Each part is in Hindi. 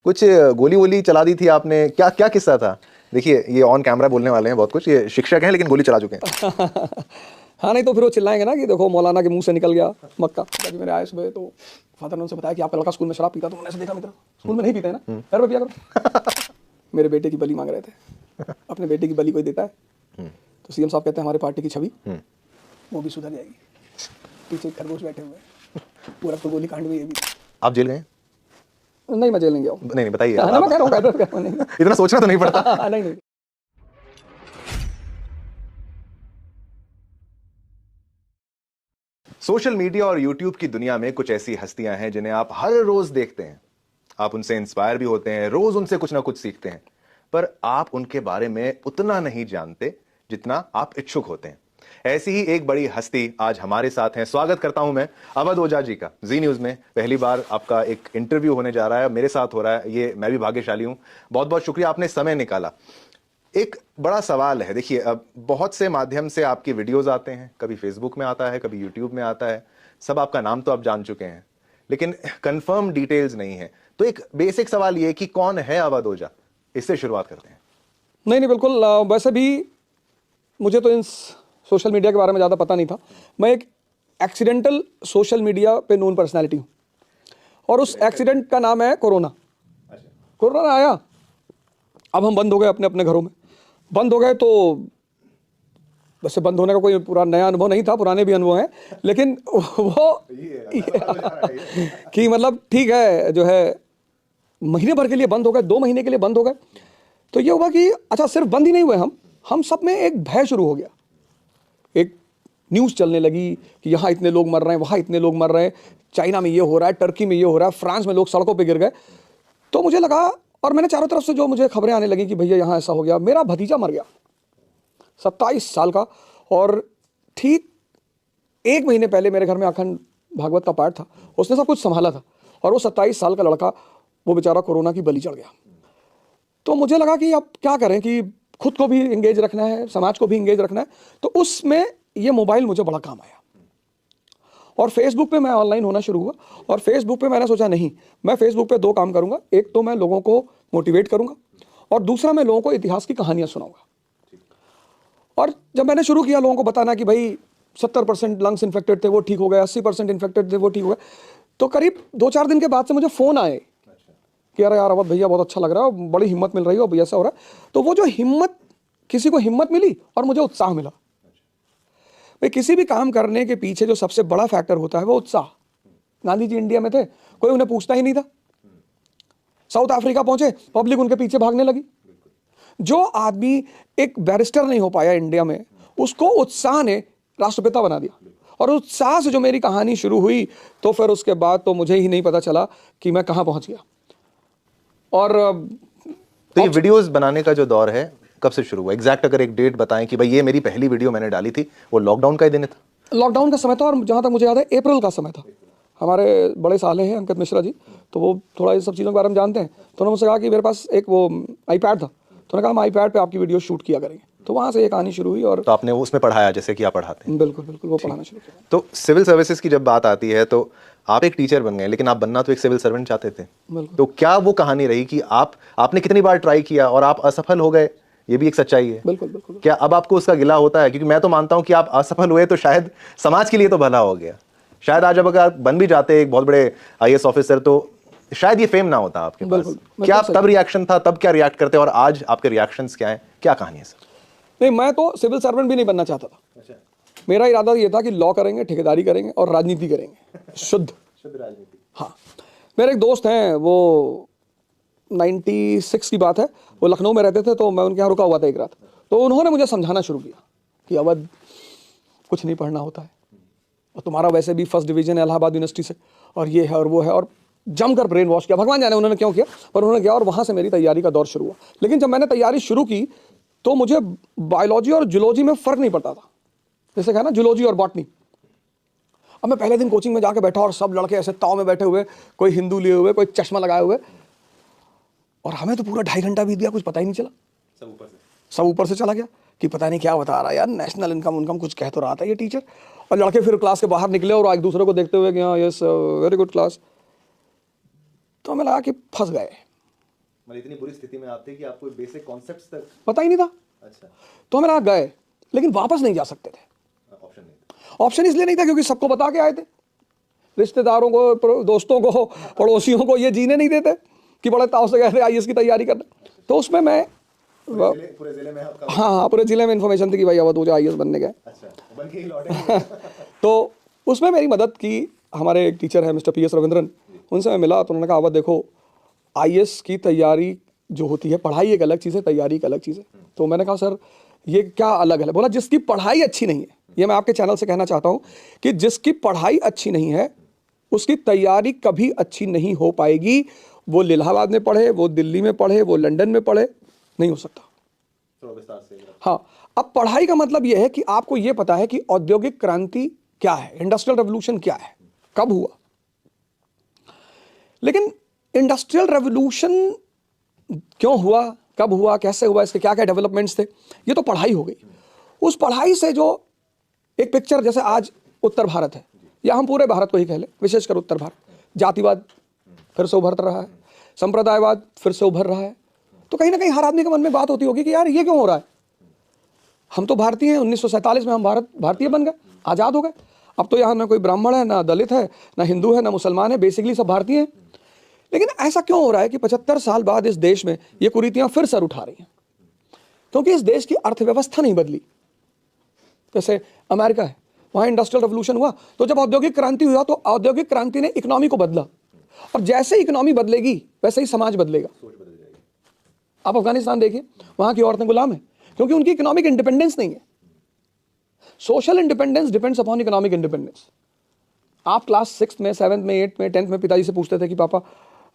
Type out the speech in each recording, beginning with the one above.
कुछ गोली वोली चला दी थी आपने, क्या क्या किस्सा था? देखिए ये ऑन कैमरा बोलने वाले हैं बहुत कुछ, ये शिक्षक हैं लेकिन गोली चला चुके हैं। हाँ, नहीं तो फिर वो चिल्लाएंगे ना कि देखो मौलाना के मुंह से निकल गया मक्का। जब मेरे आए सुबह तो फादर ने उनसे बताया कि आपका लड़का स्कूल में शराब पीता, तो मैंने ऐसे देखा मित्र स्कूल में नहीं पीते हैं ना, घर में पिया करो। मेरे बेटे की बलि मांग रहे थे, अपने बेटे की बलि कोई देता है? तो सीएम साहब कहते हैं हमारे पार्टी की छवि वो भी सुधर जाएगी। पीछे खरगोश बैठे हुए, पूरा तो गोली कांड में ये भी। आप जेल गए? नहीं, मैं जेल नहीं गया हूँ। नहीं बताइए। मैं कह रहा हूँ इतना सोचना तो नहीं पड़ता। नहीं। सोशल मीडिया और यूट्यूब की दुनिया में कुछ ऐसी हस्तियां हैं जिन्हें आप हर रोज देखते हैं, आप उनसे इंस्पायर भी होते हैं, रोज उनसे कुछ ना कुछ सीखते हैं, पर आप उनके बारे में उतना नहीं जानते जितना आप इच्छुक होते हैं। ऐसी ही एक बड़ी हस्ती आज हमारे साथ हैं। स्वागत करता हूं मैं अवध ओझा जी का। जी न्यूज में पहली बार आपका एक इंटरव्यू होने जा रहा है, मेरे साथ हो रहा है, ये मैं भी भाग्यशाली हूं। बहुत बहुत शुक्रिया, आपने समय निकाला। एक बड़ा सवाल है, देखिए अब बहुत से माध्यम से आपकी वीडियोस आते हैं, कभी फेसबुक में आता है, कभी यूट्यूब में आता है, सब आपका नाम तो आप जान चुके हैं, लेकिन कंफर्म डिटेल्स नहीं है। तो एक बेसिक सवाल ये कि कौन है अवध ओझा, इससे शुरुआत करते हैं। नहीं, बिल्कुल। वैसे भी मुझे तो इन सोशल मीडिया के बारे में ज़्यादा पता नहीं था। मैं एक एक्सीडेंटल सोशल मीडिया पे नोन पर्सनैलिटी हूँ, और उस एक्सीडेंट का नाम है कोरोना। कोरोना आया, अब हम बंद हो गए अपने अपने घरों में। बंद हो गए तो वैसे बंद होने का कोई पूरा नया अनुभव नहीं था, पुराने भी अनुभव हैं, लेकिन वो कि मतलब ठीक है जो है, महीने भर के लिए बंद हो गए, 2 महीने के लिए बंद हो गए। तो ये हुआ कि अच्छा सिर्फ बंद ही नहीं हुए हम सब में एक भय शुरू हो गया। एक न्यूज़ चलने लगी कि यहाँ इतने लोग मर रहे हैं, वहाँ इतने लोग मर रहे हैं, चाइना में ये हो रहा है, टर्की में ये हो रहा है, फ्रांस में लोग सड़कों पे गिर गए। तो मुझे लगा, और मैंने चारों तरफ से जो मुझे खबरें आने लगी कि भैया यहाँ ऐसा हो गया। मेरा भतीजा मर गया 27 साल का, और ठीक 1 महीने पहले मेरे घर में अखंड भागवत का पाठ था, उसने सब कुछ संभाला था, और वो 27 साल का लड़का वो बेचारा कोरोना की बलि चढ़ गया। तो मुझे लगा कि अब क्या करें कि खुद को भी इंगेज रखना है, समाज को भी इंगेज रखना है। तो उसमें ये मोबाइल मुझे बड़ा काम आया, और फेसबुक पे मैं ऑनलाइन होना शुरू हुआ। और फेसबुक पे मैंने सोचा नहीं, मैं फेसबुक पे 2 काम करूंगा। एक तो मैं लोगों को मोटिवेट करूंगा, और दूसरा मैं लोगों को इतिहास की कहानियां सुनाऊंगा। और जब मैंने शुरू किया लोगों को बताना कि भाई 70% लंग्स इन्फेक्टेड थे वो ठीक हो गए, 80% इन्फेक्टेड थे वो ठीक हो गए, तो करीब 2-4 दिन के बाद से मुझे फ़ोन आए कि अरे यार अवध भैया बहुत अच्छा लग रहा है, बड़ी हिम्मत मिल रही है, और ऐसा हो रहा है। तो वो जो हिम्मत, किसी को हिम्मत मिली और मुझे उत्साह मिला। भाई किसी भी काम करने के पीछे जो सबसे बड़ा फैक्टर होता है वो उत्साह। गांधी जी इंडिया में थे, कोई उन्हें पूछता ही नहीं था। साउथ अफ्रीका पहुंचे, पब्लिक उनके पीछे भागने लगी। जो आदमी एक बैरिस्टर नहीं हो पाया इंडिया में, उसको उत्साह ने राष्ट्रपिता बना दिया। और उत्साह से जो मेरी कहानी शुरू हुई, तो फिर उसके बाद तो मुझे ही नहीं पता चला कि मैं कहां पहुंच गया। और तो ये वीडियोस बनाने का जो दौर है कब से शुरू हुआ एग्जैक्ट, अगर एक डेट बताएं कि भाई ये मेरी पहली वीडियो मैंने डाली थी, वो लॉकडाउन का ही दिन था? लॉकडाउन का समय था, और जहां तक मुझे याद है अप्रैल का समय था। हमारे बड़े साले हैं अंकित मिश्रा जी, तो वो थोड़ा ये सब चीज़ों के बारे में जानते हैं। तो उन्होंने मुझसे कहा कि मेरे पास एक वो आईपैड था, तो उन्होंने कहा हम आईपैड पे आपकी वीडियो शूट किया करेंगे। तो वहाँ से ये कहानी शुरू हुई। और तो आपने वो उसमें पढ़ाया जैसे कि आप पढ़ाते हैं? बिल्कुल बिल्कुल, वो पढ़ाना शुरू किया। तो सिविल सर्विसेज की जब बात आती है तो आप एक टीचर बन गए, लेकिन आप बनना तो एक सिविल सर्वेंट चाहते थे। तो क्या वो कहानी रही कि आपने कितनी बार ट्राई किया और आप असफल हो गए? ये भी एक सच्चाई है। बिल्कुल बिल्कुल। क्या अब आपको उसका गिला होता है? क्योंकि मैं तो मानता हूं कि आप असफल हुए तो शायद समाज के लिए तो भला हो गया। शायद आज अब अगर आप बन भी जाते एक बहुत बड़े आईएएस ऑफिसर, तो शायद ये फेम ना होता आपके पास। क्या तब रिएक्शन था, तब क्या रिएक्ट करते, और आज आपके रिएक्शंस क्या हैं, क्या कहानी है सर? नहीं, मैं तो सिविल सर्वेंट भी नहीं बनना चाहता था। मेरा इरादा ये था कि लॉ करेंगे, ठेकेदारी करेंगे और राजनीति करेंगे, शुद्ध राजनीति। हाँ। मेरे एक दोस्त हैं, वो 96 की बात है, वो लखनऊ में रहते थे, तो मैं उनके यहाँ रुका हुआ था एक रात। तो उन्होंने मुझे समझाना शुरू किया कि अवध कुछ नहीं पढ़ना होता है, और तुम्हारा वैसे भी फर्स्ट डिवीजन है इलाहाबाद यूनिवर्सिटी से, और ये है और वो है, और जमकर ब्रेन वॉश किया। भगवान जाने उन्होंने क्यों किया, पर उन्होंने किया। और वहाँ से मेरी तैयारी का दौर शुरू हुआ। लेकिन जब मैंने तैयारी शुरू की तो मुझे बायोलॉजी और जूलॉजी में फ़र्क नहीं पड़ता था। जैसे कहा ना, जूलॉजी और बॉटनी। अब मैं पहले दिन कोचिंग में जाके बैठा, और सब लड़के ऐसे ताव में बैठे हुए, कोई हिंदू लिए हुए, कोई चश्मा लगाए हुए, और हमें तो पूरा 2.5 घंटा बीत गया, कुछ पता ही नहीं चला। सब ऊपर से चला गया कि पता नहीं क्या बता रहा है यार, नेशनल इनकम कुछ कह तो रहा था ये टीचर। और लड़के फिर क्लास के बाहर निकले, और एक दूसरे को देखते हुए कि हाँ यस वेरी गुड क्लास। तो हमें लगा कि फंस गए। मतलब इतनी बुरी स्थिति में आप थे कि आपको बेसिक कॉन्सेप्ट्स तक पता ही नहीं था। अच्छा, तो हम यहाँ गए, लेकिन वापस नहीं जा सकते थे। ऑप्शन नहीं था। ऑप्शन इसलिए नहीं था क्योंकि सबको बता के आए थे, रिश्तेदारों को, दोस्तों को, पड़ोसियों को ये जीने नहीं देते कि बड़े ताव से गए थे आईएएस की तैयारी करना। तो उसमें मैं पूरे जिले में आपका? हाँ, पूरे जिले में इन्फॉर्मेशन थी कि भाई अब आईएएस बनने गए। अच्छा, बन के ही लौटे? तो उसमें मेरी मदद की हमारे एक टीचर है मिस्टर PS रविंद्रन, उनसे मैं मिला तो उन्होंने कहा अब देखो आईएएस की तैयारी जो होती है, पढ़ाई एक अलग चीज़ है, तैयारी एक अलग चीज़ है। तो मैंने कहा सर ये क्या अलग है? बोला जिसकी पढ़ाई अच्छी नहीं है, ये मैं आपके चैनल से कहना चाहता हूँ कि जिसकी पढ़ाई अच्छी नहीं है उसकी तैयारी कभी अच्छी नहीं हो पाएगी। वो इलाहाबाद में पढ़े, वो दिल्ली में पढ़े, वो लंदन में पढ़े, नहीं हो सकता। हाँ, अब पढ़ाई का मतलब यह है कि आपको यह पता है कि औद्योगिक क्रांति क्या है, इंडस्ट्रियल रेवोल्यूशन क्या है, कब हुआ। लेकिन इंडस्ट्रियल रेवोल्यूशन क्यों हुआ, कब हुआ, कैसे हुआ, इसके क्या क्या डेवलपमेंट्स थे, ये तो पढ़ाई हो गई। उस पढ़ाई से जो एक पिक्चर, जैसे आज उत्तर भारत है, या हम पूरे भारत को ही कह लें, विशेषकर उत्तर भारत, जातिवाद फिर से उभर रहा है, संप्रदायवाद फिर से उभर रहा है। तो कहीं ना कहीं हर आदमी के मन में बात होती होगी कि यार ये क्यों हो रहा है। हम तो भारतीय हैं, 1947 में हम भारतीय बन गए, आज़ाद हो गए। अब तो यहाँ ना कोई ब्राह्मण है, ना दलित है, ना हिंदू है, ना मुसलमान है, बेसिकली सब भारतीय हैं। लेकिन ऐसा क्यों हो रहा है कि 75 साल बाद इस देश में ये कुरीतियाँ फिर सर उठा रही हैं? क्योंकि इस देश की अर्थव्यवस्था नहीं बदली। जैसे अमेरिका है, वहाँ इंडस्ट्रियल रेवोल्यूशन हुआ, तो जब औद्योगिक क्रांति हुआ तो औद्योगिक क्रांति ने इकोनॉमी को बदला, और जैसे इकोनॉमी बदलेगी वैसे ही समाज बदलेगा। आप अफगानिस्तान देखिए, वहाँ की औरतें गुलाम हैं क्योंकि उनकी इकोनॉमिक इंडिपेंडेंस नहीं है। Social independence depends upon economic independence. आप क्लास 6 में, 7 में, 8 में, 10th में पिताजी से पूछते थे कि पापा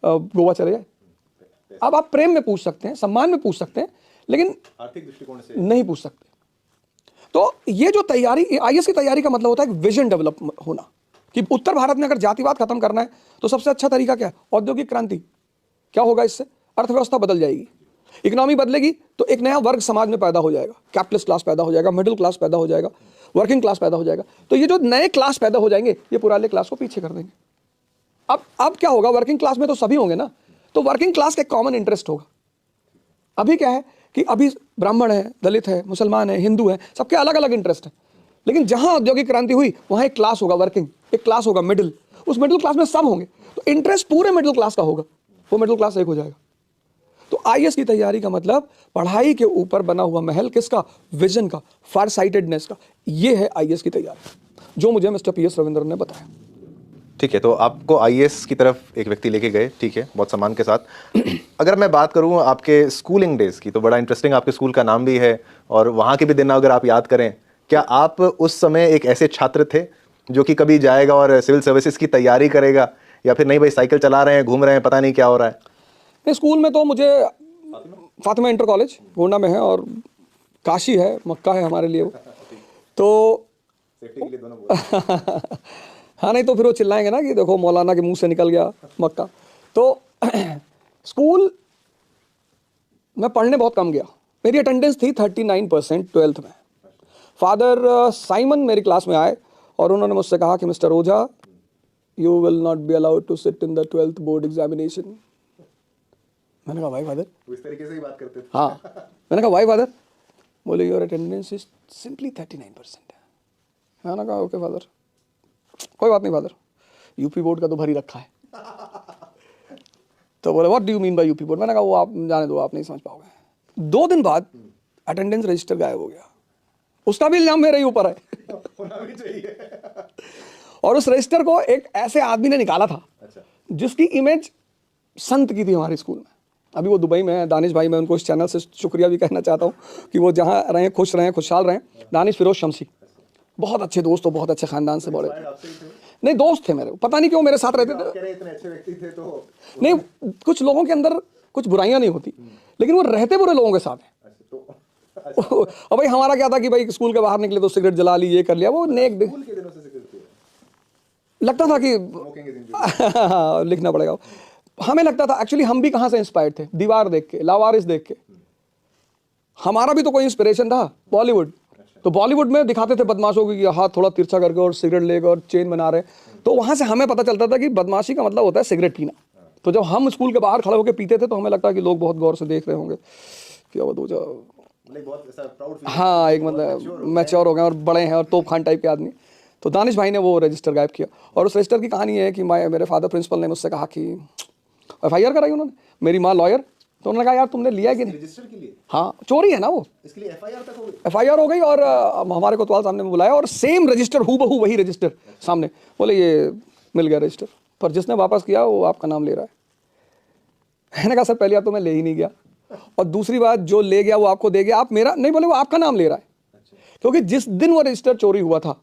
गोवा चले जाए। अब आप प्रेम में पूछ सकते हैं, सम्मान में पूछ सकते हैं, लेकिन आर्थिक दृष्टिकोण से नहीं पूछ सकते। तो ये जो तैयारी, आईएएस की तैयारी का मतलब होता है एक विजन डेवलप होना कि उत्तर भारत में अगर जातिवाद खत्म करना है तो सबसे अच्छा तरीका क्या है? औद्योगिक क्रांति। क्या होगा इससे? अर्थव्यवस्था बदल जाएगी, इकोनॉमी बदलेगी, तो एक नया वर्ग समाज में पैदा हो जाएगा, कैपिटलिस्ट क्लास पैदा हो जाएगा, मिडिल क्लास पैदा हो जाएगा, वर्किंग क्लास पैदा हो जाएगा। तो ये जो नए क्लास पैदा हो जाएंगे ये पुराने क्लास को पीछे कर देंगे। अब क्या होगा? वर्किंग क्लास में तो सभी होंगे ना, तो वर्किंग क्लास का कॉमन इंटरेस्ट होगा। अभी क्या है कि अभी ब्राह्मण है, दलित है, मुसलमान है, हिंदू है, सबके अलग अलग इंटरेस्ट है। लेकिन जहां औद्योगिक क्रांति हुई वहां एक क्लास होगा वर्किंग, एक क्लास होगा मिडिल, उस मिडिल क्लास में सब होंगे, तो इंटरेस्ट पूरे मिडिल क्लास का होगा, वो मिडिल क्लास एक हो जाएगा। तो आईएएस की तैयारी का मतलब पढ़ाई के ऊपर बना हुआ महल किसका? विजन का, फार साइटेडनेस का। ये है आईएएस की तैयारी, जो मुझे मिस्टर PS रविंद्रन ने बताया। ठीक है, तो आपको आईएएस की तरफ एक व्यक्ति लेके गए, ठीक है, बहुत सम्मान के साथ। अगर मैं बात करूं आपके स्कूलिंग डेज की, तो बड़ा इंटरेस्टिंग आपके स्कूल का नाम भी है और वहां के भी दिन अगर आप याद करें, क्या आप उस समय एक ऐसे छात्र थे जो कि कभी जाएगा और सिविल सर्विसेज की तैयारी करेगा, या फिर नहीं भाई साइकिल चला रहे हैं, घूम रहे हैं, पता नहीं क्या हो रहा है? नहीं, स्कूल में तो मुझे फातिमा इंटर कॉलेज गोंडा में है और काशी है, मक्का है हमारे लिए वो, तो सेफ्टी के लिए दोनों हाँ, नहीं तो फिर वो चिल्लाएंगे ना कि देखो मौलाना के मुंह से निकल गया मक्का। तो स्कूल में पढ़ने बहुत कम गया, मेरी अटेंडेंस थी 39% 12th में। फादर साइमन मेरी क्लास में आए और उन्होंने मुझसे कहा कि mister Ojha, you will not be allowed to sit in the 12th board examination. मैंने कहा वाई फादर? इस तरीके से ही बात करते थे। हाँ, मैंने कहा वाई फादर? बोले योर अटेंडेंस इज सिंपली 39%। मैंने कहा ओके फादर, कोई बात नहीं फादर, यूपी बोर्ड का तो भरी रखा है। तो बोले what do you mean by UP board? मैंने कहा वो आप जाने दो, आप नहीं समझ पाओगे। 2 दिन बाद अटेंडेंस रजिस्टर गायब हो गया, उसका भी इल्जाम मेरे ही ऊपर है। होना भी चाहिए। और उस रजिस्टर को एक ऐसे आदमी ने निकाला था जिसकी इमेज संत की थी हमारे स्कूल में। अभी वो दुबई में है, दानिश भाई, मैं उनको इस चैनल से शुक्रिया भी कहना चाहता हूँ कि वो जहाँ रहें खुश रहें, खुशहाल रहें। दानिश फिरोज शमसी, बहुत अच्छे दोस्त, बहुत अच्छे खानदान से बड़े नहीं दोस्त थे मेरे, पता नहीं क्यों मेरे साथ रहते थे। इतने अच्छे व्यक्ति थे तो नहीं, कुछ लोगों के अंदर कुछ बुराइयां नहीं होती, लेकिन वो रहते बुरे लोगों के साथ हैं। और भाई हमारा क्या था कि भाई स्कूल के बाहर निकले तो सिगरेट जला ली, ये कर लिया, वो नेक के दिनों से लगता था कि लिखना पड़ेगा। हमें लगता था, एक्चुअली हम भी कहाँ से इंस्पायर्ड थे? दीवार देख के, लावारिस देख के। हमारा भी तो कोई इंस्पिरेशन था बॉलीवुड। तो बॉलीवुड में दिखाते थे बदमाशों की हाथ थोड़ा तिरछा करके और सिगरेट लेकर और चेन बना रहे, तो वहां से हमें पता चलता था कि बदमाशी का मतलब होता है सिगरेट पीना। तो जब हम स्कूल के बाहर खड़े होकर पीते थे तो हमें लगता कि लोग बहुत गौर से देख रहे होंगे कि अवध ओझा बहुत ऐसा प्राउड फील, हाँ एक मतलब मैच्योर हो गए और बड़े हैं और तोप खान टाइप के आदमी। तो दानिश भाई ने वो रजिस्टर गायब किया और उस रजिस्टर की कहानी है कि मेरे फादर प्रिंसिपल ने मुझसे कहा कि FIR कराई उन्होंने, मेरी माँ लॉयर, तो उन्होंने कहा यार तुमने लिया कि नहीं रजिस्टर के लिए, हाँ चोरी है ना वो, इसके लिए FIR तक हो गई। FIR हो गई और हमारे कोतवाल सामने में बुलाया और सेम रजिस्टर हूबहू वही रजिस्टर सामने, बोले ये मिल गया रजिस्टर, पर जिसने वापस किया वो आपका नाम ले रहा है। मैंने कहा सर पहली बात तो मैं ले ही नहीं गया और दूसरी बात जो ले गया वो आपको दे गया, आप मेरा नहीं बोले, वो आपका नाम ले रहा है। क्योंकि जिस दिन वो रजिस्टर चोरी हुआ था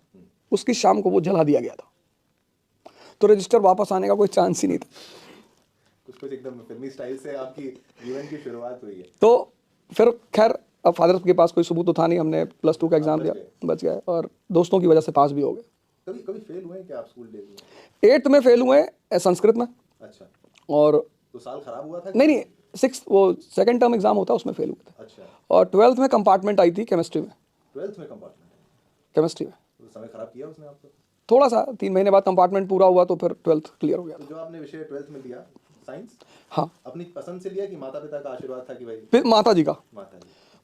उसकी शाम को वो जला दिया गया था, तो रजिस्टर वापस आने का कोई चांस ही नहीं था। कुछ एकदम फिल्मी स्टाइल से आपकी जीवन की शुरुआत हुई है। तो फिर खैर अब फादर के पास कोई सबूत तो था नहीं, हमने +2 का एग्जाम दिया, बच गए और दोस्तों की वजह से पास भी हो गए। कभी कभी फेल हुए क्या आप स्कूल डेज में? 8th में फेल हुए संस्कृत में। अच्छा, और तो साल खराब हुआ था? नहीं 6th वो सेकंड टर्म एग्जाम होता है उसमें फेल हुए थे। अच्छा, और 12th में कंपार्टमेंट आई थी केमिस्ट्री में। 12th में कंपार्टमेंट, केमिस्ट्री में तो समय खराब किया उसने आपको? थोड़ा सा, 3 महीने बाद कंपार्टमेंट पूरा हुआ तो फिर 12th क्लियर हो गया। तो जो आपने विषय 12th में लिया साइंस, हाँ अपनी पसंद से लिया कि माता पिता का आशीर्वाद था कि भाई? फिर माता जी का,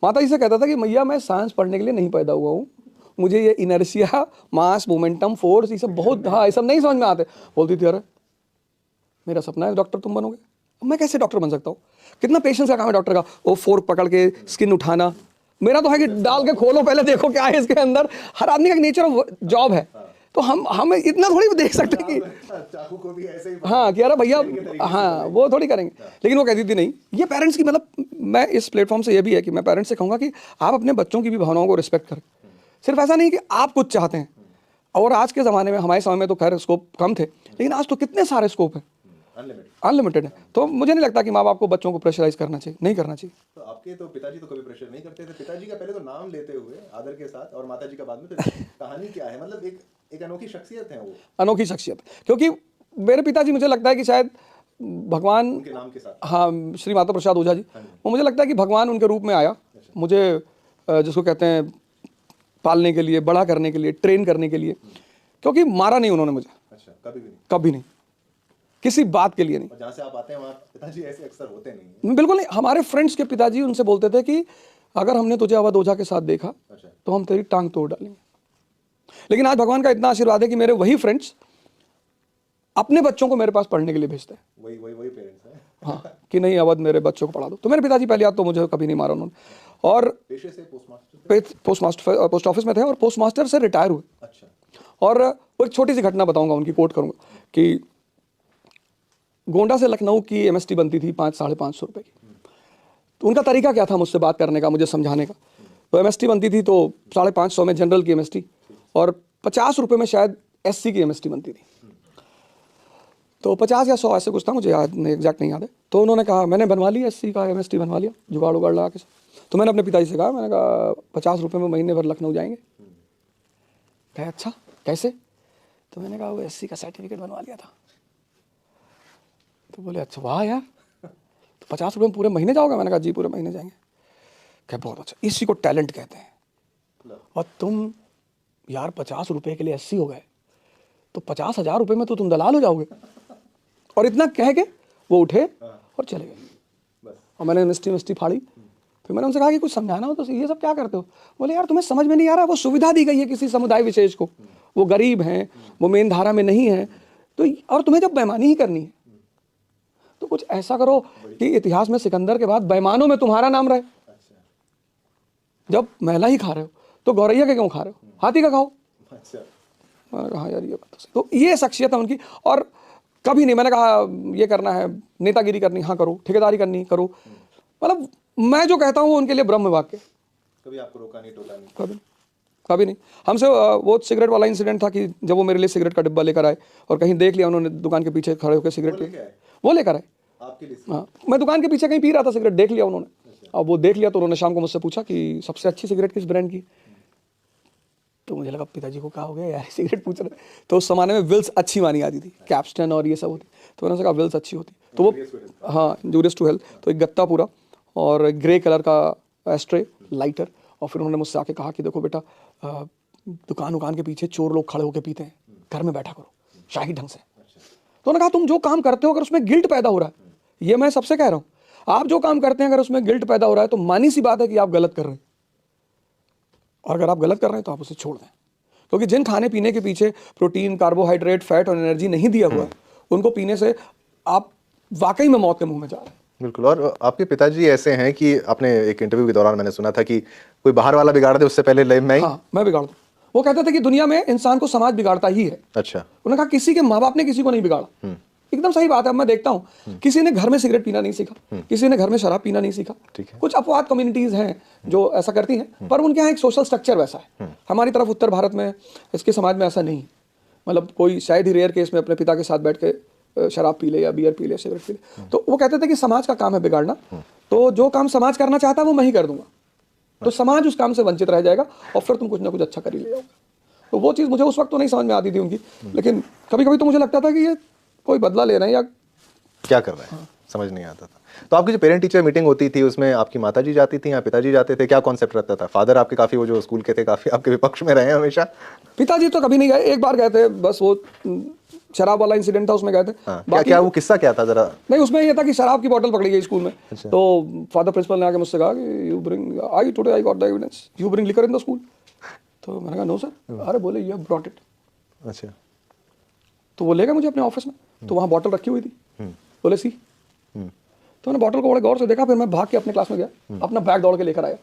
माता जी से कहता था कि मैया मैं साइंस पढ़ने के लिए नहीं पैदा हुआ हूँ, मुझे ये इनर्शिया, मास, मोमेंटम, फोर्स, ये सब बहुत, हाँ ये सब नहीं समझ में आते। बोलती थी अरे मेरा सपना है डॉक्टर तुम बनोगे। अब मैं कैसे डॉक्टर बन सकता हूँ, कितना पेशेंस का काम है डॉक्टर का, वो फोर्क पकड़ के स्किन उठाना। मेरा तो है कि डाल के खोलो पहले देखो क्या है इसके अंदर, हर आदमी का नेचर ऑफ जॉब है। तो हम इतना थोड़ी देख सकते कि चाकू को भी ऐसे ही, हाँ कि अरे भैया, हाँ वो थोड़ी करेंगे। लेकिन वो कहती थी नहीं, ये पेरेंट्स की, मतलब मैं इस प्लेटफॉर्म से ये भी है कि मैं पेरेंट्स से कहूँगा कि आप अपने बच्चों की भी भावनाओं को रिस्पेक्ट करें। सिर्फ ऐसा नहीं कि आप कुछ चाहते हैं, और आज के ज़माने में, हमारे समय में तो खैर स्कोप कम थे, लेकिन आज तो कितने सारे स्कोप हैं, अनलिमिटेड है। तो मुझे नहीं लगता कि माँ बाप को बच्चों को प्रेशराइज करना चाहिए, नहीं करना चाहिए। तो आपके तो पिताजी तो कभी प्रेशर नहीं करते थे? पिताजी का पहले तो नाम लेते हुए आदर के साथ और माताजी का बाद में, तो कहानी क्या है? मतलब एक अनोखी शख्सियत है वो, अनोखी शख्सियत। क्योंकि मेरे पिताजी, मुझे लगता है कि शायद भगवान उनके नाम के साथ, हाँ श्री माता प्रसाद ओझा जी, वो मुझे लगता है कि भगवान उनके रूप में आया मुझे, जिसको कहते हैं पालने के लिए, बड़ा करने के लिए, ट्रेन करने के लिए। क्योंकि मारा नहीं उन्होंने मुझे। अच्छा, कभी भी नहीं? कभी नहीं, किसी बात के लिए नहीं। और जहाँ से आप आते हैं वहाँ पिताजी ऐसे अक्सर होते नहीं? बिल्कुल नहीं। हमारे फ्रेंड्स के पिताजी उनसे बोलते थे कि अगर हमने तुझे अवध ओझा के साथ देखा तो हम तेरी टांग तोड़ डालेंगे। लेकिन आज भगवान का इतना आशीर्वाद है कि मेरे वही फ्रेंड्स अपने बच्चों को मेरे पास पढ़ने के लिए भेजते हैं। वही पेरेंट्स हैं। हाँ कि नहीं अवध मेरे बच्चों को पढ़ा दो। तो मेरे पिताजी पहले बात तो मुझे कभी नहीं मारा उन्होंने, और पेशे से पोस्टमास्टर, पोस्ट ऑफिस में थे और पोस्टमास्टर से रिटायर हुए। अच्छा, और वो एक छोटी सी घटना बताऊंगा, उनकी कोट करूंगा कि गोंडा से लखनऊ की MST बनती थी 500-550 रुपये की। तो उनका तरीका क्या था मुझसे बात करने का, मुझे समझाने का। तो MST बनती थी तो 550 में जनरल की MST, और 50 रुपये में शायद SC की MST बनती थी। तो 50 या 100 ऐसे कुछ था, मुझे याद नहीं, एग्जैक्ट नहीं याद है। तो उन्होंने कहा मैंने बनवा लिया SC का MST बनवा लिया, जुगाड़ उगाड़ लगा के। तो मैंने अपने पिताजी से कहा, मैंने कहा 50 रुपये में महीने भर लखनऊ जाएंगे। कहा अच्छा कैसे? तो मैंने कहा वो SC का सर्टिफिकेट बनवा लिया था। तो बोले अच्छा वाह यार, तो 50 रुपये में पूरे महीने जाओगे? मैंने कहा जी पूरे महीने जाएंगे। क्या बहुत अच्छा, इसी को टैलेंट कहते हैं। और तुम यार 50 रुपये के लिए SC हो गए, तो 50,000 रुपये में तो तुम दलाल हो जाओगे। और इतना कह के वो उठे और चले गए। और मैंने MST फाड़ी। फिर मैंने उनसे कहा कि कुछ समझाना हो तो, ये सब क्या करते हो? बोले यार तुम्हें समझ में नहीं आ रहा, वो सुविधा दी गई है किसी समुदाय विशेष को, वो गरीब हैं, वो मेन धारा में नहीं है, तो और तुम्हें जब बेईमानी ही करनी है तो कुछ ऐसा करो कि इतिहास में सिकंदर के बाद बेईमानों में तुम्हारा नाम रहे। जब महिला ही खा रहे हो तो गौरैया के क्यों खा रहे हो, हाथी का खाओ। मैंने कहा यार ये बात तो ये शख्सियत है उनकी। और कभी नहीं मैंने कहा ये करना है, नेतागिरी करनी, हाँ करो, ठेकेदारी करनी करो, मतलब मैं जो कहता हूँ उनके लिए ब्रह्म वाक्य। कभी आपको रोका नहीं, टोका नहीं? कभी नहीं। हमसे वो सिगरेट वाला इंसिडेंट था कि जब वो मेरे लिए सिगरेट का डिब्बा लेकर आए और कहीं देख लिया उन्होंने दुकान के पीछे खड़े होकर सिगरेट पी, वो लेकर आए आपके लिए? हाँ, मैं दुकान के पीछे कहीं पी रहा था, सिगरेट देख लिया उन्होंने। अब वो देख लिया तो उन्होंने शाम को मुझसे पूछा कि सबसे अच्छी सिगरेट किस ब्रांड की। तो मुझे लगा पिताजी को क्या हो गया यार, सिगरेट पूछ रहे। तो उस जमाने में विल्स अच्छी मानी जाती थी, कैप्स्टन और ये सब होती। तो उन्होंने कहा विल्स अच्छी होती। तो वो हाँ जूरियस टू हेल्थ, तो एक गत्ता पूरा और ग्रे कलर का एस्ट्रे लाइटर। और फिर उन्होंने मुझसे आके कहा कि देखो बेटा, दुकान के पीछे चोर लोग खड़े होकर पीते हैं, घर में बैठा करो शाही ढंग से। तो उन्होंने कहा तुम जो काम करते हो अगर उसमें गिल्ट पैदा हो रहा है, ये मैं सबसे कह रहा हूं, आप जो काम करते हैं अगर उसमें गिल्ट पैदा हो रहा है तो मानी सी बात है कि आप गलत कर रहे हैं, और अगर आप गलत कर रहे हैं तो आप उसे छोड़ दें, क्योंकि जिन खाने पीने के पीछे प्रोटीन, कार्बोहाइड्रेट, फैट और एनर्जी नहीं दिया हुआ है, उनको पीने से आप वाकई में मौत के मुंह में जा रहे हैं। बिल्कुल। और आपके पिताजी ऐसे हैं कि आपने एक इंटरव्यू के दौरान मैंने सुना था कि कोई बाहर वाला बिगाड़ दे उससे पहले मैं ही। हाँ, मैं बिगाड़ दूं। वो कहते थे कि दुनिया में इंसान को समाज बिगाड़ता ही है। अच्छा। उन्होंने कहा किसी के माँ बाप ने किसी को नहीं बिगाड़ा। एकदम सही बात है। मैं देखता हूँ किसी ने घर में सिगरेट पीना नहीं सीखा, किसी ने घर में शराब पीना नहीं सीखा। ठीक है। कुछ अपवाद कम्युनिटीज हैं जो ऐसा करती हैं, पर उनके यहाँ एक सोशल स्ट्रक्चर वैसा है। हमारी तरफ उत्तर भारत में, इसके समाज में ऐसा नहीं। मतलब कोई शायद ही रेयर केस में अपने पिता के साथ बैठ के शराब पी ले या बियर पी ले, सिगरेट पी ले। तो वो कहते थे कि समाज का काम है बिगाड़ना, तो जो काम समाज करना चाहता है वो मैं ही कर दूंगा, तो समाज उस काम से वंचित रह जाएगा और फिर तुम कुछ ना कुछ अच्छा कर ही ले जाओगे। तो वो चीज़ मुझे उस वक्त तो नहीं समझ में आती थी उनकी, लेकिन कभी कभी तो मुझे लगता था कि ये कोई बदला ले रहे हैं या क्या कर रहे हैं, समझ नहीं आता था। तो आपकी जो पेरेंट टीचर मीटिंग होती थी उसमें आपकी माताजी जाती थी या पिताजी जाते थे, क्या कॉन्सेप्ट रहता था? फादर आपके काफ़ी, वो जो स्कूल के थे, काफ़ी आपके विपक्ष में रहे हैं हमेशा। पिताजी तो कभी नहीं गए, एक बार गए थे बस, वो शराब वाला इंसिडेंट था उसमें गए थे। क्या वो किस्सा क्या था जरा? नहीं, उसमें ये था कि शराब की बोतल पकड़ी गई स्कूल में। तो फादर प्रिंसिपल ने आके मुझसे कहा कि you bring, I today I got the evidence, you bring liquor in the school. तो मैंने कहा नो सर। अरे बोले यू हैव ब्रॉट इट। अच्छा। तो वो ले गए मुझे अपने ऑफिस में, तो वहाँ बॉटल रखी हुई थी। बोले सी। तो मैंने बॉटल को बड़े गौर से देखा, फिर मैं भाग के अपने क्लास में गया, अपना बैग दौड़ के लेकर आया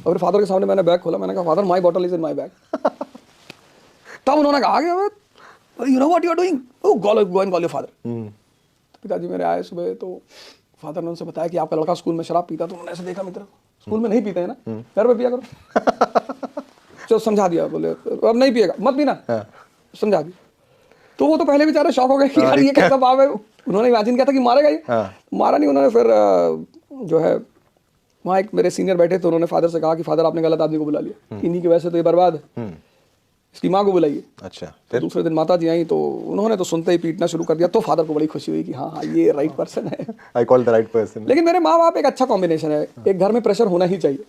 और फिर फादर के सामने मैंने बैग खोला, मैंने कहा father my bottle is in my bag. तब उन्होंने कहा you know what you are doing, oh go and call your father. तो पिताजी मेरे आए सुबह, तो फादर ने उनसे बताया कि आपका लड़का स्कूल में शराब पीता। तो उन्होंने ऐसे देखा, मित्र स्कूल में नहीं पीते हैं ना, घर पे पिया करो। तो समझा दिया, बोले अब नहीं पिएगा, मत पीना, समझा दिया। तो वो तो पहले बेचारे शॉक हो गए कि यार ये कैसा बाप है। उन्होंने इमेजिन किया था कि मारेगा ये, मारा नहीं उन्होंने। फिर जो है वहाँ एक मेरे सीनियर बैठे थे, उन्होंने फादर से कहा कि फादर आपने गलत आदमी को बुला लिया, इन्हीं की वजह से तो ये बर्बाद है, इसकी माँ को बुलाइए। अच्छा। तो दूसरे दिन माता जी आई, तो उन्होंने तो सुनते ही पीटना शुरू कर दिया। तो फादर को बड़ी खुशी हुई कि हाँ हाँ ये राइट पर्सन है, I call the right person. लेकिन मेरे माँ बाप एक अच्छा कॉम्बिनेशन है, एक घर में प्रेशर होना ही चाहिए।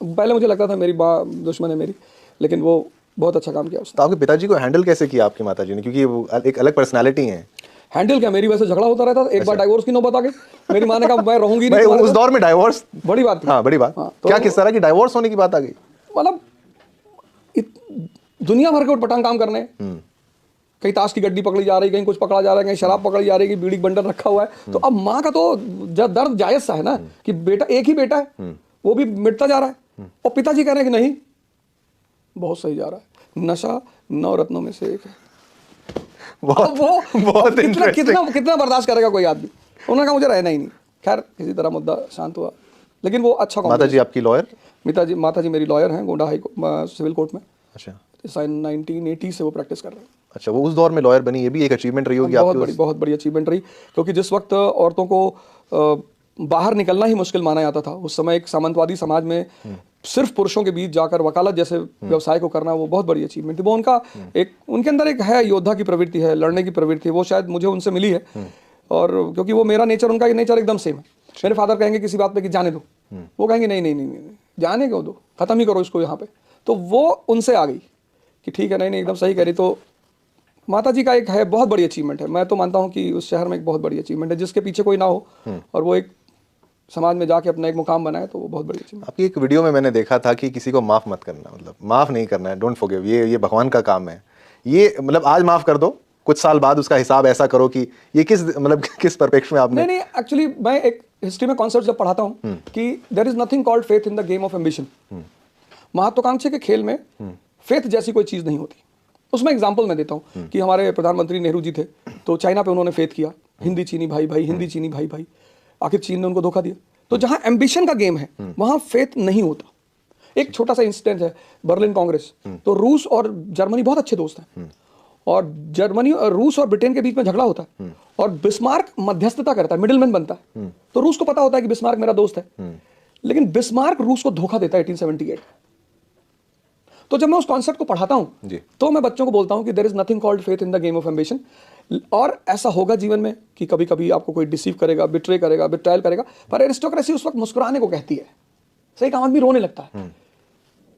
पहले मुझे लगता था मेरी माँ दुश्मन है मेरी, लेकिन वो बहुत अच्छा काम किया उसने। तो आपके पिताजी को हैंडल कैसे किया आपकी माताजी ने, क्योंकि वो एक अलग पर्सनालिटी है? हैंडल क्या, मेरी वजह से झगड़ा होता रहता था। एक बार डाइवोर्स की नौबत आ गई, मेरी माँ ने कहा मैं रहूंगी भाई, नहीं। उस दौर में डाइवोर्स बड़ी बात थी। हाँ, बड़ी बात। क्या किस तरह की डाइवोर्स होने की बात आ गई? मतलब दुनिया भर के उटपटांग काम करने, कहीं ताश की गड्डी पकड़ी जा रही, कहीं कुछ पकड़ा जा रहा है, कहीं शराब पकड़ी जा रही है, बीड़ी बंडल रखा हुआ है। तो अब माँ का तो दर्द जायज सा है ना कि बेटा, एक ही बेटा है, वो भी मिटता जा रहा है, और पिताजी कह रहे हैं कि नहीं बहुत सही जा रहा है। नशा 9 रत्नों में से एक है। बहुत कितना बर्दाश्त करेगा कोई आदमी। उन्होंने कहा मुझे रहना ही नहीं। खैर किसी तरह मुद्दा शांत हुआ, लेकिन वो अच्छा। माताजी आपकी लॉयर? माताजी मेरी लॉयर हैं, गोंडा हाई सिविल कोर्ट में। अच्छा। 1980 से वो प्रैक्टिस कर रहे हैं। अच्छा, वो उस दौर में लॉयर बनी, ये भी एक अचीवमेंट रही होगी आपकी? बहुत बड़ी अचीवमेंट रही, क्योंकि जिस वक्त औरतों को बाहर निकलना ही मुश्किल माना जाता था, उस समय एक सामंतवादी समाज में सिर्फ पुरुषों के बीच जाकर वकालत जैसे व्यवसाय को करना, वो बहुत बड़ी अचीवमेंट थी। वो उनका एक, उनके अंदर एक है, योद्धा की प्रवृत्ति है, लड़ने की प्रवृत्ति है, वो शायद मुझे उनसे मिली है। और क्योंकि वो मेरा नेचर, उनका नेचर एकदम सेम है। मेरे फादर कहेंगे किसी बात पे कि जाने दो, वो कहेंगे नहीं नहीं नहीं नहीं, जाने को दो, खत्म ही करो इसको यहाँ पे। तो वो उनसे आ गई कि ठीक है, नहीं नहीं एकदम सही कह रही। तो माता जी का एक है, बहुत बड़ी अचीवमेंट है। मैं तो मानता हूँ कि उस शहर में एक बहुत बड़ी अचीवमेंट है, जिसके पीछे कोई ना हो और वो एक समाज में जाके अपना एक मुकाम बनाए, तो वो बहुत बड़ी अचीवमेंट। आपकी एक वीडियो में मैंने देखा था कि किसी को माफ मत करना, मतलब माफ नहीं करना है, डोंट फॉरगिव, ये भगवान का काम है। ये मतलब आज माफ कर दो, कुछ साल बाद उसका हिसाब ऐसा करो कि ये किस परिप्रेक्ष्य में आपने? नहीं, एक्चुअली मैं एक हिस्ट्री में कॉन्सेप्ट जब पढ़ाता हूँ कि there is nothing called faith in the game of ambition. महत्वाकांक्षा के खेल में फेथ जैसी कोई चीज नहीं होती। उसमें एग्जांपल मैं देता हूँ कि हमारे प्रधानमंत्री नेहरू जी थे, तो चाइना पे उन्होंने फेथ किया, हिंदी चीनी भाई भाई, हिंदी चीनी भाई भाई, आखिर चीन ने उनको धोखा दिया। तो जहां एम्बिशन का गेम है वहां फेथ नहीं होता। एक छोटा सा इंसिडेंट है, बर्लिन कांग्रेस। तो रूस और जर्मनी बहुत अच्छे दोस्त हैं, और जर्मनी और रूस और ब्रिटेन के बीच में झगड़ा होता है, और बिस्मार्क मध्यस्थता करता है, मिडिलमैन बनता है। तो रूस को पता होता है कि बिस्मार्क मेरा दोस्त है, लेकिन बिस्मार्क रूस को धोखा देता है 1878। तो जब मैं उस कॉन्सेप्ट को पढ़ाता हूं तो मैं बच्चों को बोलता हूं कि there is nothing called faith in the game of ambition. और ऐसा होगा जीवन में कि कभी कभी आपको कोई डिसीव करेगा, बिट्रे करेगा, बिट्रायल करेगा, पर एरिस्टोक्रेसी उस वक्त मुस्कुराने को कहती है। सही काम आदमी रोने लगता है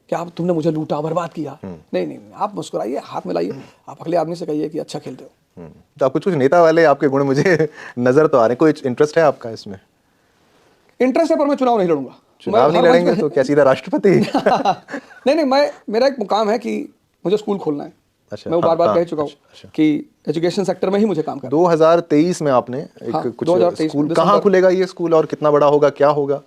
कि आप, तुमने मुझे लूटा, बर्बाद किया। नहीं नहीं, आप मुस्कुराइए, हाथ मिलाइए, आप अगले आदमी से कहिए कि अच्छा खेलते हो। तो आप कुछ नेता वाले आपके गुण मुझे नजर तो आ रहे हैं। कोई इंटरेस्ट है आपका इसमें? इंटरेस्ट है, पर मैं चुनाव नहीं लड़ूंगा। चुनाव नहीं लड़ेंगे तो क्या सीधा राष्ट्रपति? नहीं, मेरा एक मुकाम है कि मुझे स्कूल खोलना है। अच्छा, मैं वो बार-बार हाँ, कह चुका हूँ कि एजुकेशन सेक्टर में ही मुझे काम करना है। 2023 में आपने एक हाँ, कुछ 2023 स्कूल, दिसंबर। कहाँ खुलेगा ये स्कूल और कितना बड़ा होगा, क्या होगा?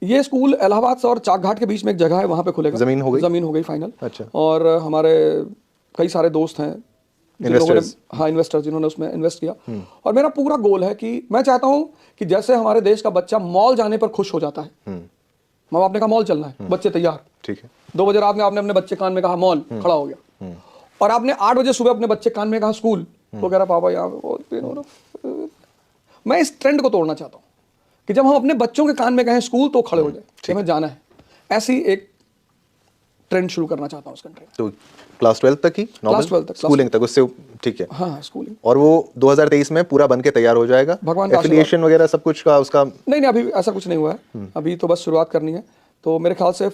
ये स्कूल इलाहाबाद और चाक घाट के बीच में एक जगह है, वहाँ पे खुलेगा। जमीन हो गई? जमीन हो गई फाइनल। अच्छा। और हमारे कई सारे दोस्त हैं जिन लोगों ने, Investors। हाँ, इन्वेस्टर्स जिन्होंने उसमें इन्वेस्ट किया। और मेरा पूरा गोल है कि मैं चाहता हूँ कि जैसे हमारे देश का बच्चा मॉल जाने पर खुश हो जाता है, माँ बाप ने कहा मॉल चलना है, बच्चे तैयार, ठीक है। 2 बजे रात में आपने अपने बच्चे कान में कहा मॉल, खड़ा हो गया। और आपने 8 बजे सुबह अपने बच्चे कान में कहा स्कूल, वो कह रहा पापा यहाँ पे बहुत पेन हो रहा। मैं इस ट्रेंड को तोड़ना चाहता हूँ कि जब हम अपने बच्चों के कान में कहें स्कूल तो खड़े हो जाए कि हमें जाना है। ऐसी एक ट्रेंड शुरू करना चाहता हूँ उस कंट्री में। तो क्लास 12 तक ही, क्लास 12 तक, स्कूलिंग तक, उससे ठीक है। हाँ, स्कूलिंग। और वो 2023 में पूरा बन के तैयार हो जाएगा, भगवान का एफिलिएशन वगैरह सब कुछ का उसका? नहीं, अभी ऐसा कुछ नहीं हुआ है। अभी तो बस शुरुआत करनी है। तो मेरे ख्याल से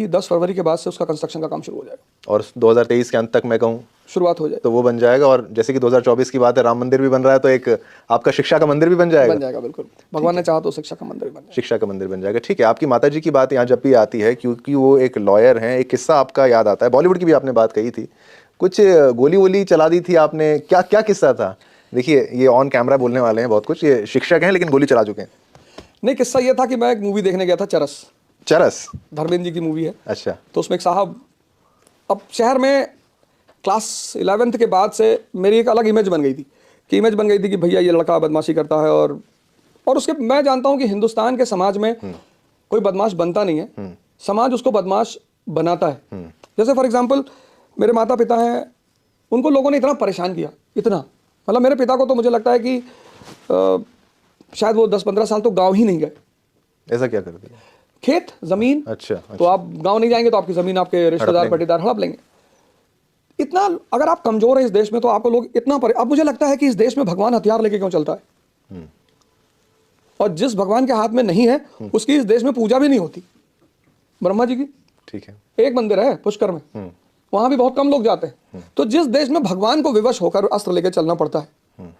10 फरवरी के बाद से उसका कंस्ट्रक्शन का काम शुरू हो जाएगा। और 2023 के अंत तक मैं कहूँ शुरुआत हो जाए तो वो बन जाएगा। और जैसे कि 2024 की बात है, राम मंदिर भी बन रहा है, तो एक आपका शिक्षा का मंदिर भी बन जाएगा। बिल्कुल। भगवान ने चाहा तो शिक्षा का मंदिर भी बन जाएगा। शिक्षा का मंदिर बन जाएगा, ठीक है। आपकी माताजी की बात यहाँ जब भी आती है, क्योंकि वो एक लॉयर हैं, एक किस्सा आपका याद आता है। बॉलीवुड की भी आपने बात कही थी, कुछ गोली वोली चला दी थी आपने, क्या क्या किस्सा था? देखिए, ये ऑन कैमरा बोलने वाले हैं बहुत कुछ, ये शिक्षक हैं लेकिन गोली चला चुके हैं। नहीं, किस्सा ये था कि मैं एक मूवी देखने गया था, चरस। धर्मेंद्र जी की मूवी है। अच्छा। तो उसमें एक साहब, अब शहर में क्लास 11th के बाद से मेरी एक अलग इमेज बन गई थी कि भैया ये लड़का बदमाशी करता है। और उसके मैं जानता हूं कि हिंदुस्तान के समाज में कोई बदमाश बनता नहीं है, समाज उसको बदमाश बनाता है। जैसे फॉर एग्जांपल मेरे माता पिता हैं, उनको लोगों ने इतना परेशान किया, इतना, मतलब मेरे पिता को तो मुझे लगता है कि शायद वो 10-15 साल तो गाँव ही नहीं गए। ऐसा क्या कर दिया? खेत, जमीन। अच्छा। तो आप गांव नहीं जाएंगे तो आपकी जमीन आपके रिश्तेदार पटीदार हड़प लेंगे। इतना अगर आप कमजोर है इस देश में तो आपको लोग इतना अब मुझे लगता है कि इस देश में भगवान हथियार लेके क्यों चलता है? और जिस भगवान के हाथ में नहीं है उसकी इस देश में पूजा भी नहीं होती। ब्रह्मा जी की, ठीक है, एक मंदिर है पुष्कर में, वहां भी बहुत कम लोग जाते हैं। तो जिस देश में भगवान को विवश होकर अस्त्र लेके चलना पड़ता है,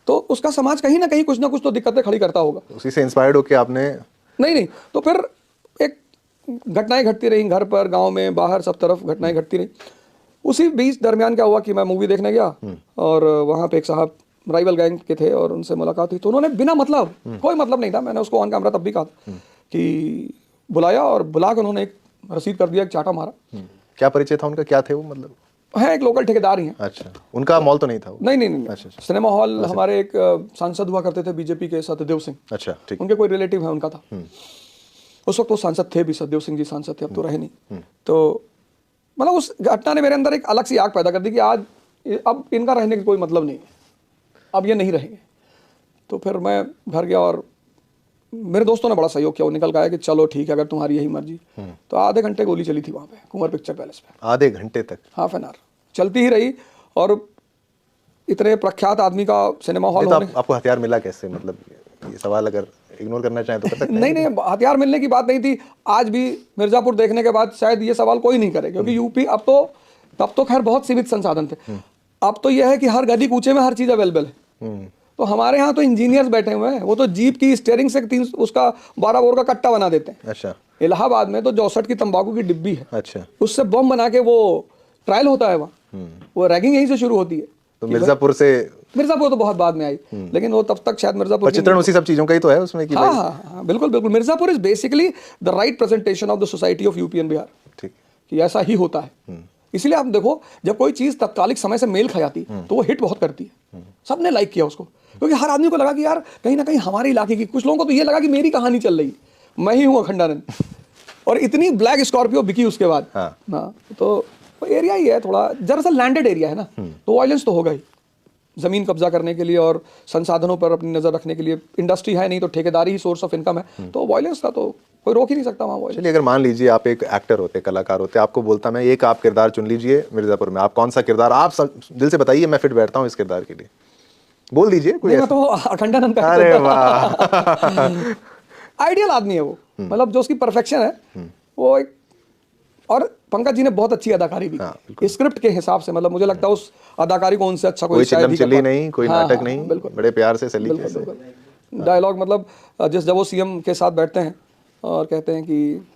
तो उसका समाज कहीं ना कहीं कुछ ना कुछ तो दिक्कतें खड़ी करता होगा। उसी से इंस्पायर्ड होकर आपने? नहीं, तो फिर एक घटनाएं घटती रही, घर पर, गांव में, बाहर, सब तरफ घटनाएं घटती रही। उसी बीच दरमियान क्या हुआ कि मैं मूवी देखने गया और वहां पे एक साहब राइवल गैंग के थे और उनसे मुलाकात हुई। तो उन्होंने बिना मतलब, कोई मतलब नहीं था, मैंने उसको ऑन कैमरा तब भी कहा था कि बुलाया, और बुला कर उन्होंने एक रसीद कर दिया, एक चाटा मारा। क्या परिचय था उनका, क्या थे वो? मतलब है एक लोकल ठेकेदार ही हैं। अच्छा, उनका मॉल तो नहीं था वो? नहीं। अच्छा। सिनेमा हॉल हमारे एक सांसद हुआ करते थे बीजेपी के, सत्यदेव सिंह। अच्छा, ठीक। उनके कोई रिलेटिव है, उनका था। उस वक्त वो सांसद थे भी, सत्यदेव सिंह जी सांसद थे, अब तो रहे नहीं। तो मतलब उस घटना ने मेरे अंदर एक अलग सी आग पैदा कर दी कि आज अब इनका रहने का कोई मतलब नहीं है, अब ये नहीं रहेंगे। तो फिर मैं घर गया और मेरे दोस्तों ने बड़ा सहयोग किया। वो निकल गया कि चलो ठीक है, अगर तुम्हारी यही मर्जी। तो आधे घंटे गोली चली थी वहाँ पे कुंवर पिक्चर पैलेस पे। आधे घंटे तक? हाफ एन आवर चलती ही रही। और इतने प्रख्यात आदमी का सिनेमा हॉल होने। आपको हथियार मिला कैसे? मतलब ये सवाल अगर इग्नोर करना चाहें तो कर सकते हैं। नहीं, हथियार मिलने की बात नहीं थी। आज भी मिर्जापुर देखने के बाद शायद ये सवाल कोई नहीं करे, क्योंकि यूपी अब तो, तब तो खैर बहुत सीमित संसाधन थे। अब तो यह है कि हर गली कूचे में हर चीज अवेलेबल है। तो हमारे यहाँ तो इंजीनियर्स बैठे हुए हैं, वो तो जीप की स्टीयरिंग से उसका 12 बोर का कट्टा बना देते हैं। अच्छा। इलाहाबाद में तो 64 की तंबाकू की डिब्बी है। अच्छा। उससे बम बना के वो ट्रायल होता है वहाँ। वो रैगिंग यहीं से शुरू होती है। तो मिर्जापुर तो बहुत बाद में आई, लेकिन वो तब तक शायद मिर्जापुर चित्रण उसी सब चीजों का ही तो है उसमें कि हाँ, बिल्कुल। Mirzapur is basically the right presentation of the society of UP and Bihar. ठीक, कि ऐसा ही होता है। इसलिए आप देखो, जब कोई चीज तत्कालिक समय से मेल खा जाती तो वो हिट बहुत करती है। सबने लाइक किया उसको, क्योंकि हर आदमी को लगा कि यार कहीं ना कहीं हमारे इलाके की, कुछ लोगों को तो ये लगा कि मेरी कहानी चल रही, मैं ही हूँ अखंडानंद। और इतनी ब्लैक स्कॉर्पियो बिकी उसके बाद। हाँ, तो एरिया ही है थोड़ा, दरअसल लैंडेड एरिया है ना, तो वायलेंस तो होगा ही। जमीन कब्जा करने के लिए और संसाधनों पर अपनी नजर रखने के लिए, इंडस्ट्री है नहीं तो ठेकेदारी ही सोर्स ऑफ इनकम है, तो वायलेंस का तो कोई रोक ही नहीं सकता वहाँ। चलिए, अगर मान लीजिए आप एक एक्टर होते, कलाकार होते, आपको बोलता मैं एक आप किरदार चुन लीजिए मिर्जापुर में, आप कौन सा किरदार, आप दिल से बताइए, मैं फिट बैठता हूँ इस किरदार के लिए, बोल दीजिए कोई। मैं तो अखंडानंद का। अरे वाह, आइडियल आदमी है वो, मतलब जो उसकी परफेक्शन है, वो एक और पंकज जी ने बहुत अच्छी अदाकारी भी की स्क्रिप्ट के हिसाब से, मतलब मुझे लगता है उस अदाकारी को उनसे अच्छा कोई शायद चिल्लम चिल्ली नहीं, कोई नाटक नहीं, बड़े प्यार से सलीके से डायलॉग, मतलब जब वो सीएम के साथ बैठते हैं और कहते हैं कि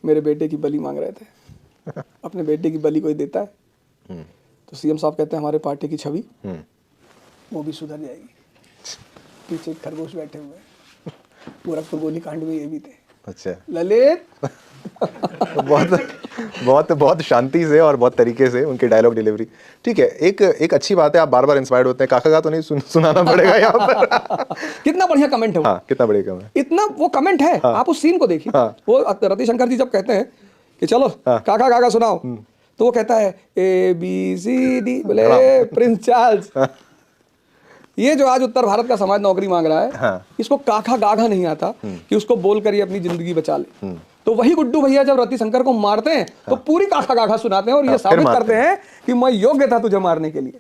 मेरे बेटे की बलि मांग रहे थे, अपने बेटे की बलि कोई देता है? तो सीएम साहब कहते हैं हमारे पार्टी की छवि वो भी सुधर जाएगी। पीछे एक खरगोश बैठे हुए हैं, गोरखपुर गोली कांड में ये भी थे। अच्छा ललित बहुत बहुत बहुत शांति से और बहुत तरीके से उनकी डायलॉग डिलीवरी। ठीक है, एक अच्छी बात है, आप बार बार इंस्पायर्ड होते हैं। काका का तो नहीं सुनाना पड़ेगा यहाँ पर। कितना बढ़िया कमेंट है वो। हाँ, कितना बढ़िया कमेंट, इतना वो कमेंट है। आप उस सीन को देखिए। वो रतिशंकर जी जब कहते हैं कि चलो काका काका सुनाओ, तो वो कहता है ABCD, बोले प्रिंस चार्ल्स। ये जो आज उत्तर भारत का समाज नौकरी मांग रहा है, इसको काका गागा नहीं आता कि उसको बोलकर ये अपनी जिंदगी बचा ले। तो वही गुड्डू भैया जब रतिशंकर को मारते हैं तो पूरी काका गागा सुनाते हैं और ये साबित करते हैं कि मैं योग्य था तुझे मारने के लिए।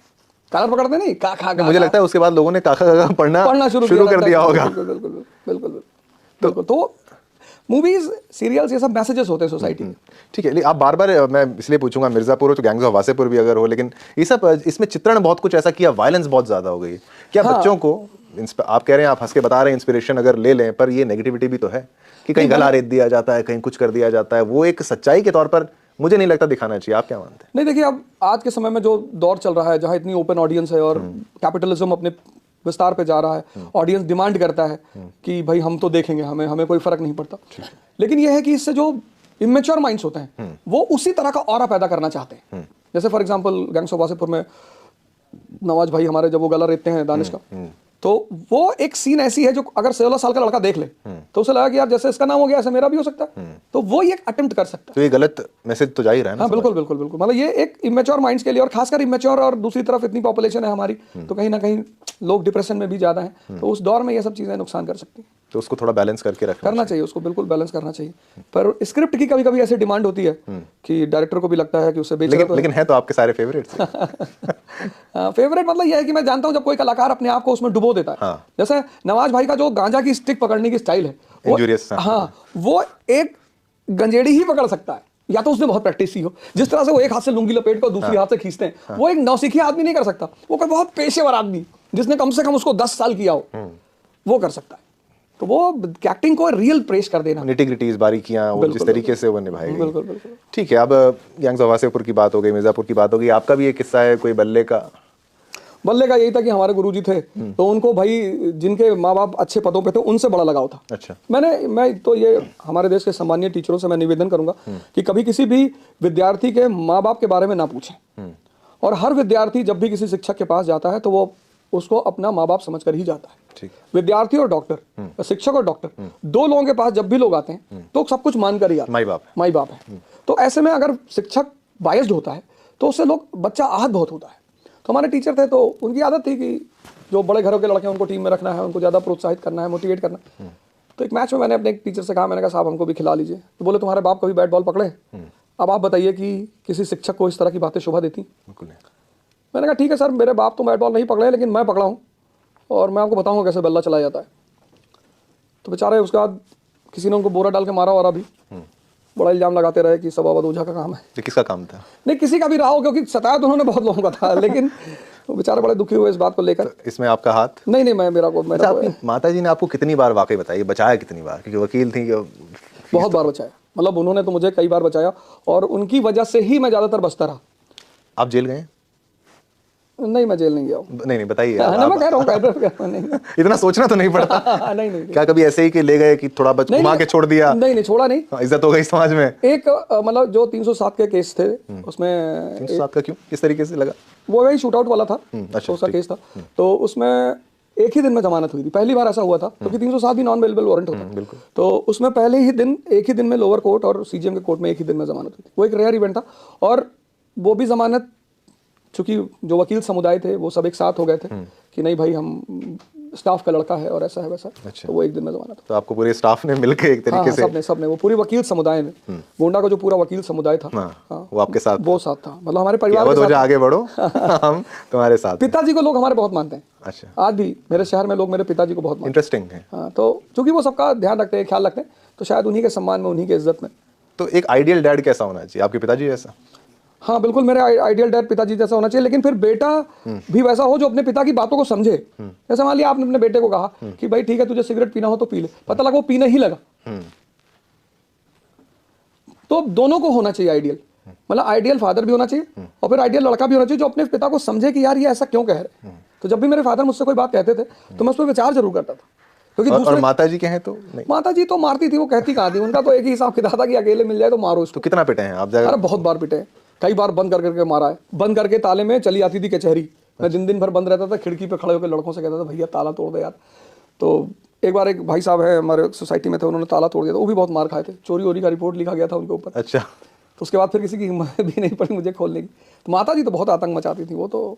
कालर पकड़ते नहीं, काका गागा। मुझे लगता है उसके बाद लोगों ने काका गागा पढ़ना शुरू कर दिया होगा। बिल्कुल। तो मूवीज, सीरियल्स, ये सब मैसेजेस होते हैं सोसाइटी में। ठीक है, आप बार बार, मैं इसलिए पूछूंगा, मिर्जापुर हो तो गैंग्स ऑफ वासेपुर भी अगर हो, लेकिन ये सब इसमें चित्रण बहुत कुछ ऐसा किया, वायलेंस बहुत ज्यादा हो गई। क्या बच्चों को, आप कह रहे हैं, आप हंस के बता रहे हैं, इंस्पिरेशन अगर ले लें, पर ये नेगेटिविटी भी तो है कि कहीं गला रेत दिया जाता है, कहीं कुछ कर दिया जाता है, वो एक सच्चाई के तौर पर मुझे नहीं लगता दिखाना चाहिए। आप क्या मानते हैं? नहीं, देखिए, अब आज के समय में जो दौर चल रहा है, जहाँ इतनी ओपन ऑडियंस है और कैपिटलिज्म अपने विस्तार पे जा रहा है, ऑडियंस डिमांड करता है कि भाई हम तो देखेंगे, हमें कोई फर्क नहीं पड़ता। लेकिन यह है कि इससे जो इमेच्योर माइंड्स होते हैं वो उसी तरह का ऑरा पैदा करना चाहते हैं। जैसे for example gangs of Wasseypur में नवाज भाई हमारे जब वो गला रेतते हैं दानिश का, तो वो एक सीन ऐसी है जो अगर 16 साल का लड़का देख ले तो उसे लगा कि यार जैसे इसका नाम हो गया ऐसे मेरा भी हो सकता है, तो वो ये अटेम्प्ट कर सकता है। तो ये गलत मैसेज तो जा ही रहा है ना। हाँ, बिल्कुल। मतलब ये एक इमेच्योर माइंड्स के लिए, और खासकर इमेच्योर, और दूसरी तरफ इतनी पॉपुलेशन है हमारी, तो कहीं ना कहीं लोग डिप्रेशन में भी ज्यादा हैं, तो उस दौर में ये सब चीजें नुकसान कर सकती हैं। तो उसको थोड़ा बैलेंस करके करना चाहिए, उसको बिल्कुल बैलेंस करना चाहिए। पर स्क्रिप्ट की कभी कभी ऐसी डिमांड होती है कि डायरेक्टर को भी लगता है कि उसे बेचना। लेकिन है तो आपके सारे फेवरेट्स। फेवरेट मतलब यह है कि मैं जानता हूं जब कोई कलाकार अपने आप को उसमें डुबो देता है। जैसे नवाज भाई का जो गांजा की स्टिक पकड़ने की स्टाइल है, हाँ, वो एक गंजेड़ी ही पकड़ सकता है, या तो उसने बहुत प्रैक्टिस की हो। जिस तरह से वो एक हाथ से लुंगी लपेट को दूसरी हाथ से खींचते हैं, वो एक नौसिखिया आदमी नहीं कर सकता। वो कोई बहुत पेशेवर आदमी जिसने कम से कम उसको 10 साल किया हो, वो कर सकता है। तो वो एक्टिंग को रियल प्रेस कर देना, निटिग्रिटीज, बारीकियां, वो जिस तरीके से वो निभाएगी। बिल्कुल। ठीक है, अब गैंग्स ऑफ वासेपुर की बात हो गई, मिर्जापुर की बात हो गई, आपका भी एक किस्सा है कोई बल्ले का? बल्ले का यही था कि हमारे गुरुजी थे, तो उनको भाई जिनके माँ बाप अच्छे पदों पे थे उनसे बड़ा लगाव था। अच्छा। मैं तो ये हमारे देश के सम्मानीय टीचरों से मैं निवेदन करूंगा कि कभी किसी भी विद्यार्थी के माँ बाप के बारे में ना पूछें, और हर विद्यार्थी जब भी किसी शिक्षक के पास जाता है तो वो उसको अपना माँ बाप समझकर ही जाता है। ठीक। विद्यार्थी और डॉक्टर, शिक्षक और डॉक्टर, दो लोगों के पास जब भी लोग आते हैं तो सब कुछ मान कर ही आते हैं, माई बाप है। तो ऐसे में अगर शिक्षक बायस्ड होता है तो उससे बच्चा आहत बहुत होता है। तो हमारे टीचर थे, तो उनकी आदत थी कि जो बड़े घरों के लड़के हैं उनको टीम में रखना है, उनको ज़्यादा प्रोत्साहित करना है, मोटिवेट करना। तो एक मैच में मैंने अपने एक टीचर से कहा, मैंने कहा साहब हमको भी खिला लीजिए। तो बोले तुम्हारे बाप कभी बैट बॉल पकड़े? अब आप बताइए कि किसी शिक्षक को इस तरह की बातें शोभा देती? मैंने कहा ठीक है सर, मेरे बाप तो बैट बॉल नहीं पकड़े, लेकिन मैं पकड़ा हूँ और मैं आपको बताऊँगा कैसे बल्ला चलाया जाता है। तो बेचारे उसके बाद किसी ने उनको बोरा डाल के मारा, और अभी बड़ा इल्जाम लगाते रहे कि सब अवध ओझा का काम है। तो किसका काम था? नहीं, किसी का भी रहा हो, क्योंकि सताया तो उन्होंने बहुत लोगों का था, लेकिन वो बेचारे बड़े दुखी हुए इस बात को लेकर। तो इसमें आपका हाथ? नहीं, मेरा आपकी माता जी ने आपको कितनी बार वाकई बताई, बचाया कितनी बार? क्योंकि वकील थी। बहुत बार बचाया, मतलब उन्होंने तो मुझे कई बार बचाया, और उनकी वजह से ही मैं ज्यादातर बचता रहा। आप जेल गए? नहीं, मैं जेल नहीं गया हूँ। नहीं, बताइए। मैं कह रहा हूँ इतना सोचना तो नहीं पड़ता। नहीं। क्या कभी ऐसे ही कि ले गए कि थोड़ा घुमा के छोड़ दिया? नहीं, छोड़ा नहीं। इज्जत हो गई समाज में। एक मतलब जो 307 के केस थे उसमें 307 का क्यों, किस तरीके से लगा? वो वही शूट आउट वाला था, तो उसका केस था। तो उसमें एक ही दिन में जमानत हुई थी, पहली बार ऐसा हुआ था, क्योंकि 307 भी नॉन अवेलेबल वारंट होता है। तो उसमें पहले ही दिन, एक ही दिन में लोअर कोर्ट और सीजीएम के कोर्ट में एक ही दिन में जमानत हुई थी। वो एक रेयर इवेंट था, और वो भी जमानत, चूंकि जो वकील समुदाय थे वो सब एक साथ हो गए थे कि नहीं भाई हम स्टाफ का लड़का है और ऐसा है वैसा। अच्छा। तो वो एक दिन में जमानत। तो आपको पूरे स्टाफ ने मिलकर एक तरीके से सबने वो पूरी वकील समुदाय ने, गोंडा का जो पूरा वकील समुदाय था, वो आपके साथ, वो साथ था। मतलब हमारे परिवार के साथ आगे बढ़ो, हम तुम्हारे साथ। पिताजी को लोग हमारे बहुत मानते हैं। अच्छा। आज भी मेरे शहर में लोग मेरे पिताजी को बहुत इंटरेस्टिंग है। हाँ, तो चूंकि वो सबका ध्यान रखते हैं, ख्याल रखते हैं, तो शायद उन्हीं के सम्मान में, उन्हीं के इज्जत में तो एक आइडियल डैड कैसा होना चाहिए, आपके पिताजी जैसा? हाँ बिल्कुल, मेरे आइडियल डैड पिताजी जैसा होना चाहिए, लेकिन फिर बेटा भी वैसा हो जो अपने पिता की बातों को समझे। जैसे मान लिया आपने अपने बेटे को कहा कि भाई ठीक है तुझे सिगरेट पीना हो तो पी ले, पता लगा वो पीने ही लगा, तो दोनों को होना चाहिए आइडियल। मतलब आइडियल फादर भी होना चाहिए और फिर आइडियल लड़का भी होना चाहिए जो अपने पिता को समझे कि यार ये ऐसा क्यों कह रहे हैं। तो जब भी मेरे फादर मुझसे कोई बात कहते थे तो मैं उस पर विचार जरूर करता था, क्योंकि और माता जी के हैं तो नहीं? माता जी तो मारती थी, वो कहती कहाँ थी, उनका तो एक ही हिसाब किताब था कि अकेले मिल जाए तो मारो उसको। तो कितना पिटे हैं आप? अरे बहुत बार पिटे हैं, कई बार बंद कर करके मारा है, बंद करके ताले में चली आती थी कचहरी, मैं दिन भर बंद रहता था, खिड़की पे खड़े होकर लड़कों से कहता था भैया ताला तोड़ दे यार। तो एक बार एक भाई साहब है हमारे सोसाइटी में थे, उन्होंने ताला तोड़ दिया था, वो भी बहुत मार खाए थे, चोरी वोरी का रिपोर्ट लिखा गया था उनके ऊपर। अच्छा। तो उसके बाद फिर किसी की हिम्मत भी नहीं पड़ी मुझे खोलने की। तो माता जी तो बहुत आतंक मचाती थी, वो तो